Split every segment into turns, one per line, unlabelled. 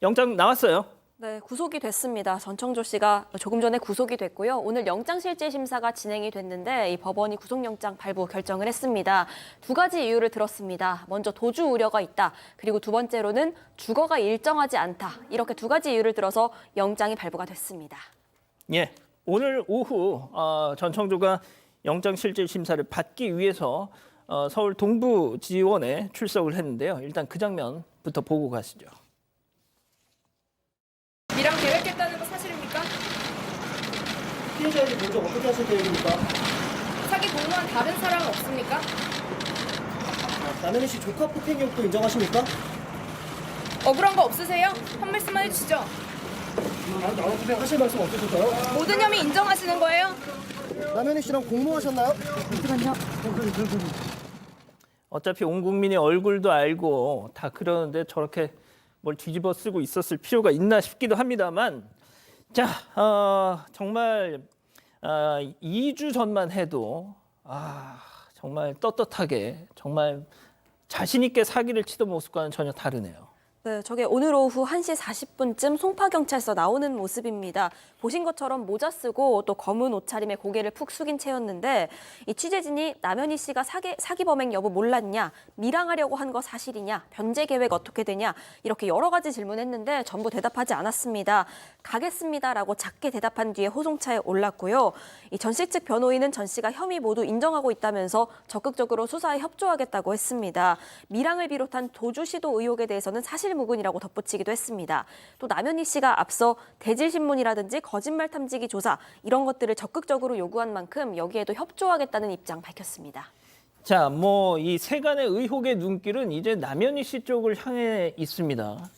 영장 나왔어요.
네, 구속이 됐습니다. 전청조 씨가 조금 전에 구속이 됐고요. 오늘 영장실질심사가 진행이 됐는데 이 법원이 구속영장 발부 결정을 했습니다. 두 가지 이유를 들었습니다. 먼저 도주 우려가 있다. 그리고 두 번째로는 주거가 일정하지 않다. 이렇게 두 가지 이유를 들어서 영장이 발부가 됐습니다.
예, 오늘 오후 전청조가 영장실질심사를 받기 위해서 서울 동부지원에 출석을 했는데요. 일단 그 장면부터 보고 가시죠.
미랑 계획했다는 거 사실입니까?
피해자에게 먼저 어떻게 하실 계획입니까?
사기 공모한 다른 사람은 없습니까?
남현희 씨 조카 폭행 의혹도 인정하십니까?
억울한 거 없으세요? 한 말씀만 해주시죠.
나한테 하실 말씀 없으실까요?
모든 혐의 인정하시는 거예요?
남현희 씨랑 공모하셨나요?
어차피 온 국민이 얼굴도 알고 다 그러는데 저렇게 뭘 뒤집어 쓰고 있었을 필요가 있나 싶기도 합니다만, 자, 정말 2주 전만 해도 정말 떳떳하게 정말 자신 있게 사기를 치던 모습과는 전혀 다르네요.
네, 저게 오늘 오후 1시 40분쯤 송파경찰서 나오는 모습입니다. 보신 것처럼 모자 쓰고 또 검은 옷차림에 고개를 푹 숙인 채였는데 이 취재진이 남현희 씨가 사기 범행 여부 몰랐냐, 밀항하려고 한 거 사실이냐, 변제 계획 어떻게 되냐 이렇게 여러 가지 질문했는데 전부 대답하지 않았습니다. 가겠습니다라고 작게 대답한 뒤에 호송차에 올랐고요. 이 전 씨 측 변호인은 전 씨가 혐의 모두 인정하고 있다면서 적극적으로 수사에 협조하겠다고 했습니다. 밀항을 비롯한 도주 시도 의혹에 대해서는 사실무근이라고 덧붙이기도 했습니다. 또 남현희 씨가 앞서 대질신문이라든지 거짓말 탐지기 조사 이런 것들을 적극적으로 요구한 만큼 여기에도 협조하겠다는 입장 밝혔습니다.
자, 이 세간의 의혹의 눈길은 이제 남현희 씨 쪽을 향해 있습니다.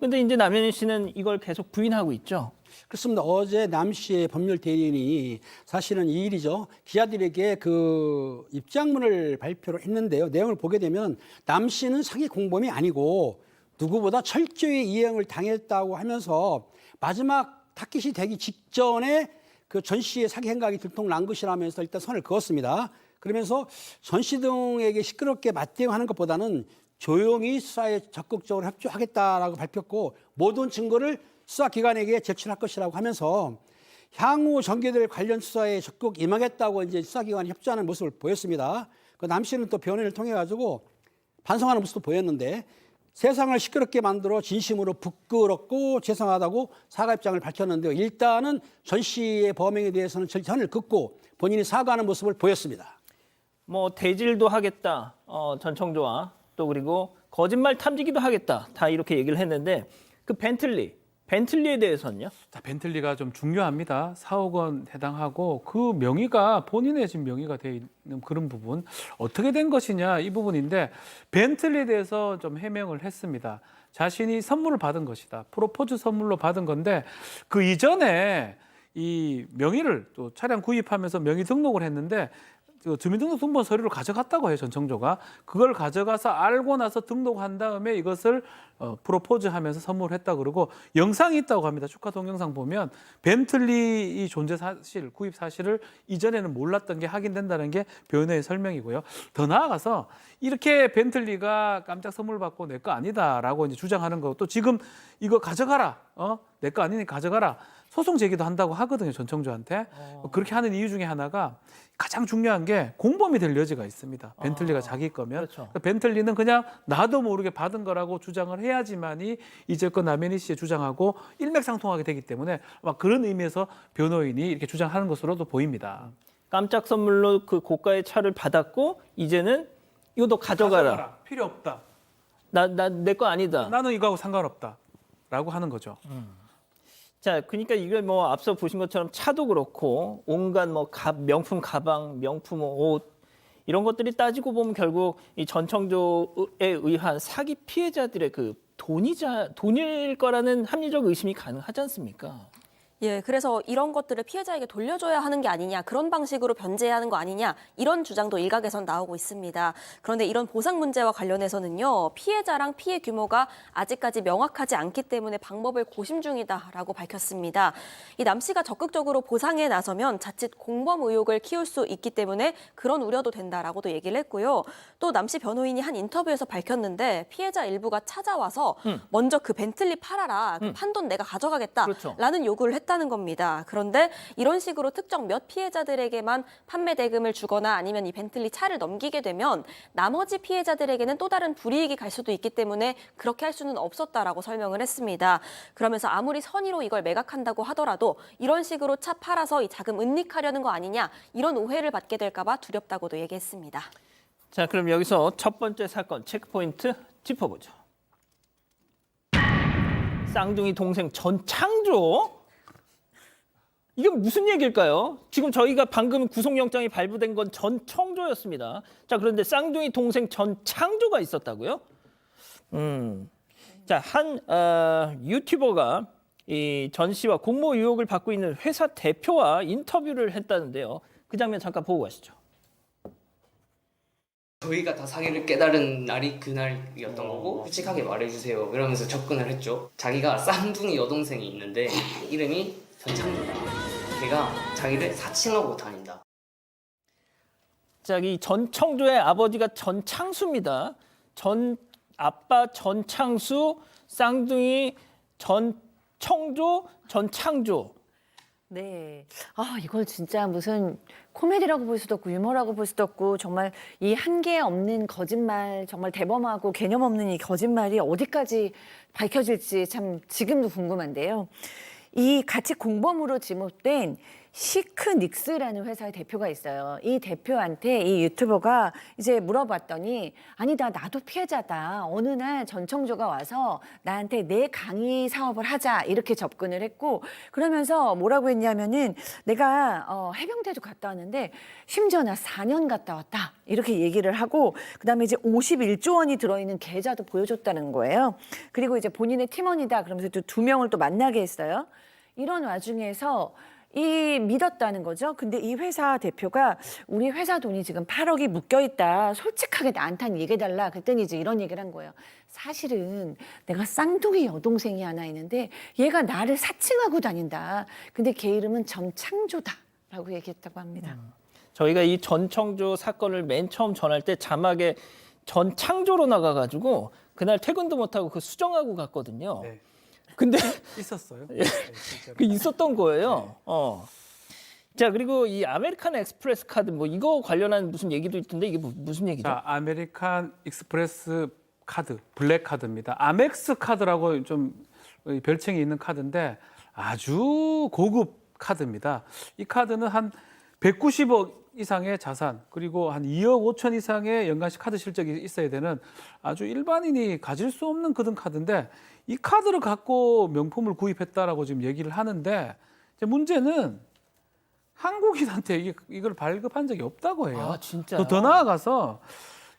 근데 이제 남현희 씨는 이걸 계속 부인하고 있죠.
그렇습니다. 어제 남 씨의 법률 대리인이 사실은 이 일이죠. 기자들에게 그 입장문을 발표를 했는데요. 내용을 보게 되면 남 씨는 사기 공범이 아니고 누구보다 철저히 이행을 당했다고 하면서 마지막 타깃이 되기 직전에 그 전 씨의 사기 행각이 들통난 것이라면서 일단 선을 그었습니다. 그러면서 전 씨 등에게 시끄럽게 맞대응하는 것보다는 조용히 수사에 적극적으로 협조하겠다라고 밝혔고 모든 증거를 수사기관에게 제출할 것이라고 하면서 향후 전개될 관련 수사에 적극 임하겠다고 이제 수사기관이 협조하는 모습을 보였습니다. 그 남 씨는 또 변호인을 통해 가지고 반성하는 모습도 보였는데 세상을 시끄럽게 만들어 진심으로 부끄럽고 죄송하다고 사과 입장을 밝혔는데요. 일단은 전 씨의 범행에 대해서는 선을 긋고 본인이 사과하는 모습을 보였습니다.
대질도 하겠다. 전청조와 또 그리고 거짓말 탐지기도 하겠다. 다 이렇게 얘기를 했는데 그 벤틀리에 대해서는요?
자, 벤틀리가 좀 중요합니다. 4억 원 해당하고 그 명의가 본인의 지금 명의가 돼 있는 그런 부분 어떻게 된 것이냐 이 부분인데 벤틀리에 대해서 좀 해명을 했습니다. 자신이 선물을 받은 것이다. 프로포즈 선물로 받은 건데 그 이전에 이 명의를 또 차량 구입하면서 명의 등록을 했는데 그 주민등록등본 서류를 가져갔다고 해요. 전청조가 그걸 가져가서 알고 나서 등록한 다음에 이것을 프로포즈하면서 선물했다 그러고 영상이 있다고 합니다. 축하 동영상 보면 벤틀리 이 존재 사실, 구입 사실을 이전에는 몰랐던 게 확인된다는 게 변호인의 설명이고요. 더 나아가서 이렇게 벤틀리가 깜짝 선물 받고 내 거 아니다라고 이제 주장하는 거 또 지금 이거 가져가라, 내 거 아니니 가져가라. 소송 제기도 한다고 하거든요. 전청조한테. 그렇게 하는 이유 중에 하나가 가장 중요한 게 공범이 될 여지가 있습니다. 벤틀리가 자기 거면.
그렇죠.
벤틀리는 그냥 나도 모르게 받은 거라고 주장을 해야지만이 이제껏 남현희 씨의 주장하고 일맥상통하게 되기 때문에 아마 그런 의미에서 변호인이 이렇게 주장하는 것으로도 보입니다.
깜짝 선물로 그 고가의 차를 받았고 이제는 이거 너 가져가라.
필요 없다.
내 거 아니다.
나는 이거하고 상관없다. 라고 하는 거죠.
자, 그러니까 이게 앞서 보신 것처럼 차도 그렇고 온갖 명품 가방, 명품 옷 이런 것들이 따지고 보면 결국 이 전청조에 의한 사기 피해자들의 그 돈일 거라는 합리적 의심이 가능하지 않습니까?
예, 그래서 이런 것들을 피해자에게 돌려줘야 하는 게 아니냐, 그런 방식으로 변제하는 거 아니냐, 이런 주장도 일각에선 나오고 있습니다. 그런데 이런 보상 문제와 관련해서는요, 피해자랑 피해 규모가 아직까지 명확하지 않기 때문에 방법을 고심 중이다라고 밝혔습니다. 이 남 씨가 적극적으로 보상에 나서면 자칫 공범 의혹을 키울 수 있기 때문에 그런 우려도 된다라고도 얘기를 했고요. 또 남 씨 변호인이 한 인터뷰에서 밝혔는데 피해자 일부가 찾아와서 먼저 그 벤틀리 팔아라, 그 판돈 내가 가져가겠다라는
그렇죠.
요구를 했다는 겁니다. 그런데 이런 식으로 특정 몇 피해자들에게만 판매 대금을 주거나 아니면 이 벤틀리 차를 넘기게 되면 나머지 피해자들에게는 또 다른 불이익이 갈 수도 있기 때문에 그렇게 할 수는 없었다라고 설명을 했습니다. 그러면서 아무리 선의로 이걸 매각한다고 하더라도 이런 식으로 차 팔아서 이 자금 은닉하려는 거 아니냐, 이런 오해를 받게 될까 봐 두렵다고도 얘기했습니다.
자, 그럼 여기서 첫 번째 사건 체크포인트 짚어보죠. 쌍둥이 동생 전창조? 이게 무슨 얘기일까요? 지금 저희가 방금 구속영장이 발부된 건 전청조였습니다. 자, 그런데 쌍둥이 동생 전창조가 있었다고요? 자, 한 유튜버가 이 전 씨와 공모 의혹을 받고 있는 회사 대표와 인터뷰를 했다는데요. 그 장면 잠깐 보고 가시죠.
저희가 다 사기를 깨달은 날이 그날이었던 거고 솔직하게 말해주세요 이러면서 접근을 했죠. 자기가 쌍둥이 여동생이 있는데 이름이 전창조다. 걔가 자기를 사칭하고 다닌다.
자, 이 전청조의 아버지가 전창수입니다. 아빠 전창수, 쌍둥이 전청조, 전창조.
네. 아, 이걸 진짜 무슨 코미디라고 볼 수도 없고 유머라고 볼 수도 없고 정말 이 한계 없는 거짓말, 정말 대범하고 개념 없는 이 거짓말이 어디까지 밝혀질지 참 지금도 궁금한데요. 이 같이 공범으로 지목된 시크닉스라는 회사의 대표가 있어요. 이 대표한테 이 유튜버가 이제 물어봤더니 아니다, 나도 피해자다. 어느 날 전청조가 와서 나한테 내 강의 사업을 하자 이렇게 접근을 했고, 그러면서 뭐라고 했냐면은 내가 해병대도 갔다 왔는데 심지어 나 4년 갔다 왔다 이렇게 얘기를 하고, 그다음에 이제 51조 원이 들어있는 계좌도 보여줬다는 거예요. 그리고 이제 본인의 팀원이다 그러면서 또 2명을 또 만나게 했어요. 이런 와중에서 믿었다는 거죠. 근데 이 회사 대표가 우리 회사 돈이 지금 8억이 묶여 있다. 솔직하게 나한테 얘기해달라. 그랬더니 이제 이런 얘기를 한 거예요. 사실은 내가 쌍둥이 여동생이 하나 있는데 얘가 나를 사칭하고 다닌다. 근데 걔 이름은 전창조다라고 얘기했다고 합니다.
저희가 이 전청조 사건을 맨 처음 전할 때 자막에 전창조로 나가가지고 그날 퇴근도 못하고 그 수정하고 갔거든요.
네.
근데
있었어요.
그 있었던 거예요. 자, 그리고 이 아메리칸 엑스프레스 카드 뭐 이거 관련한 무슨 얘기도 있던데 이게 무슨 얘기죠?
자, 아메리칸 익스프레스 카드, 블랙 카드입니다. 아멕스 카드라고 좀 별칭이 있는 카드인데 아주 고급 카드입니다. 이 카드는 한 190억 이상의 자산, 그리고 한 2억 5천 이상의 연간식 카드 실적이 있어야 되는 아주 일반인이 가질 수 없는 그런 카드인데, 이 카드를 갖고 명품을 구입했다라고 지금 얘기를 하는데, 이제 문제는 한국인한테 이걸 발급한 적이 없다고 해요.
아, 진짜요?
더 나아가서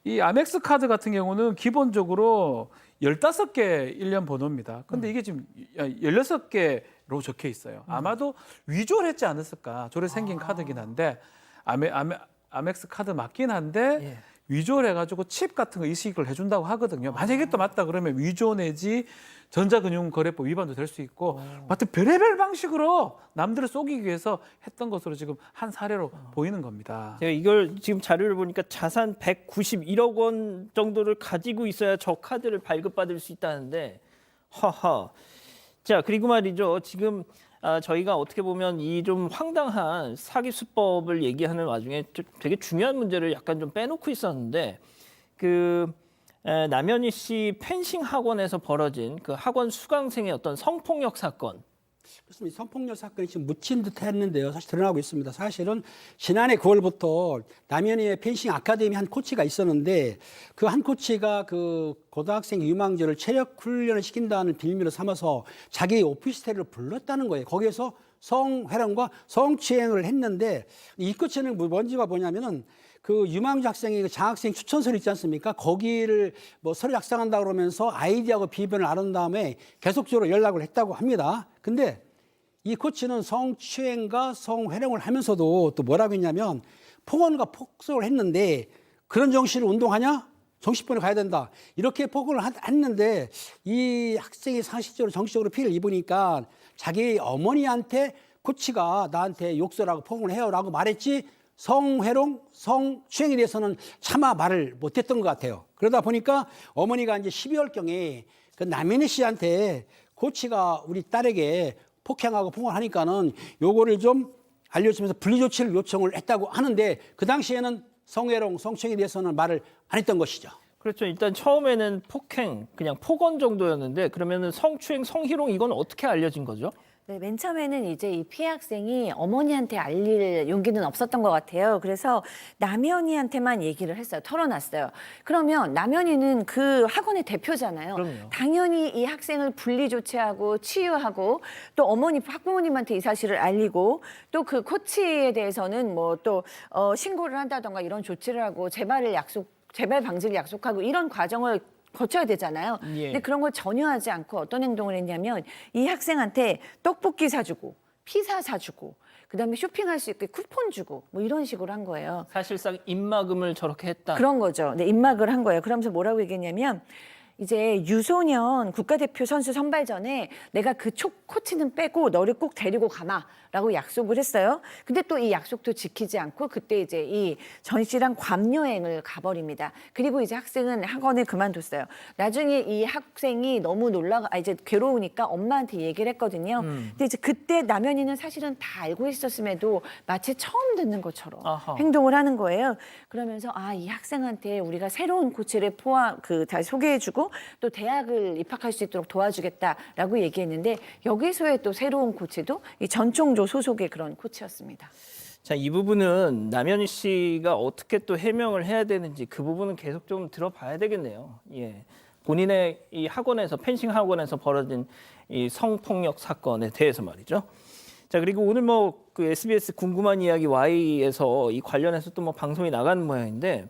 이 아멕스 카드 같은 경우는 기본적으로 15개 1년 번호입니다. 근데 이게 지금 16개로 적혀 있어요. 아마도 위조를 했지 않았을까. 저래 생긴 카드긴 한데 아멕스 카드 맞긴 한데
예.
위조를 해가지고 칩 같은 거 이식을 해준다고 하거든요. 만약에 또 맞다 그러면 위조 내지 전자금융거래법 위반도 될 수 있고, 하여튼 별의별 방식으로 남들을 속이기 위해서 했던 것으로 지금 한 사례로 보이는 겁니다.
제가 이걸 지금 자료를 보니까 자산 191억 원 정도를 가지고 있어야 저 카드를 발급받을 수 있다는데, 하하. 자, 그리고 말이죠. 지금 저희가 어떻게 보면 이 좀 황당한 사기 수법을 얘기하는 와중에 되게 중요한 문제를 약간 좀 빼놓고 있었는데, 남현희 씨 펜싱 학원에서 벌어진 그 학원 수강생의 어떤 성폭력 사건.
그렇습니다. 성폭력 사건이 지금 묻힌 듯 했는데요. 사실 드러나고 있습니다. 사실은 지난해 9월부터 남현희의 펜싱 아카데미 한 코치가 있었는데, 그 한 코치가 그 고등학생 유망주를 체력 훈련을 시킨다는 빌미로 삼아서 자기 오피스텔을 불렀다는 거예요. 거기에서 성회랑과 성추행을 했는데, 이 코치는 뭔지가 뭐냐면은 그 유망주 학생이 그 장학생 추천서를 있지 않습니까? 거기를 뭐 서류 작성한다 그러면서 아이디하고 비변을 나눈 다음에 계속적으로 연락을 했다고 합니다. 근데 이 코치는 성추행과 성희롱을 하면서도 또 뭐라고 했냐면 폭언과 폭소를 했는데 그런 정신을 운동하냐? 정신병원에 가야 된다. 이렇게 폭언을 했는데 이 학생이 상식적으로 정신적으로 피해를 입으니까 자기 어머니한테 코치가 나한테 욕설하고 폭언을 해요라고 말했지 성희롱, 성추행에 대해서는 차마 말을 못했던 것 같아요. 그러다 보니까 어머니가 이제 12월경에 그 남현희 씨한테 코치가 우리 딸에게 폭행하고 폭언하니까는 요거를 좀 알려주면서 분리조치를 요청을 했다고 하는데 그 당시에는 성희롱, 성추행에 대해서는 말을 안 했던 것이죠.
그렇죠. 일단 처음에는 폭행, 그냥 폭언 정도였는데 그러면은 성추행, 성희롱 이건 어떻게 알려진 거죠?
네, 맨 처음에는 이제 이 피해 학생이 어머니한테 알릴 용기는 없었던 것 같아요. 그래서 남현이한테만 얘기를 했어요. 털어놨어요. 그러면 남현이는 그 학원의 대표잖아요.
그럼요.
당연히 이 학생을 분리 조치하고 치유하고 또 어머니, 학부모님한테 이 사실을 알리고 또 그 코치에 대해서는 뭐 또 신고를 한다던가 이런 조치를 하고 재발 방지를 약속하고 이런 과정을 거쳐야 되잖아요.
예.
근데 그런 걸 전혀 하지 않고 어떤 행동을 했냐면 이 학생한테 떡볶이 사주고 피자 사주고 그다음에 쇼핑할 수 있게 쿠폰 주고 뭐 이런 식으로 한 거예요.
사실상 입막음을 저렇게 했다.
그런 거죠. 네, 입막을 한 거예요. 그러면서 뭐라고 얘기했냐면 이제 유소년 국가대표 선수 선발전에 내가 그 코치는 빼고 너를 꼭 데리고 가마라고 약속을 했어요. 근데 또 이 약속도 지키지 않고 그때 이제 이 전 씨랑 괌 여행을 가버립니다. 그리고 이제 학생은 학원을 그만뒀어요. 나중에 이 학생이 너무 이제 괴로우니까 엄마한테 얘기를 했거든요. 근데 이제 그때 남현이는 사실은 다 알고 있었음에도 마치 처음 듣는 것처럼
아하.
행동을 하는 거예요. 그러면서 이 학생한테 우리가 새로운 코치를 다 소개해주고 또 대학을 입학할 수 있도록 도와주겠다라고 얘기했는데 여기서의 또 새로운 코치도 이 전총조 소속의 그런 코치였습니다.
자, 이 부분은 남현희 씨가 어떻게 또 해명을 해야 되는지 그 부분은 계속 좀 들어봐야 되겠네요. 예. 본인의 이 학원에서 펜싱 학원에서 벌어진 이 성폭력 사건에 대해서 말이죠. 자, 그리고 오늘 뭐 그 SBS 궁금한 이야기 Y에서 이 관련해서 또 뭐 방송이 나가는 모양인데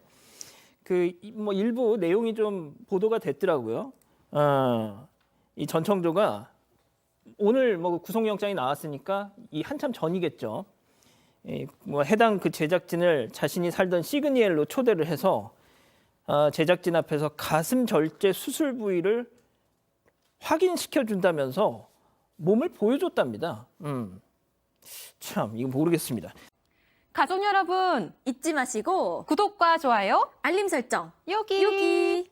그 뭐 일부 내용이 좀 보도가 됐더라고요. 이 전청조가 오늘 뭐 구속영장이 나왔으니까 이 한참 전이겠죠. 뭐 해당 그 제작진을 자신이 살던 시그니엘로 초대를 해서 제작진 앞에서 가슴 절제 수술 부위를 확인시켜 준다면서 몸을 보여줬답니다. 참 이거 모르겠습니다.
가족 여러분 잊지 마시고
구독과 좋아요,
알림 설정
여기.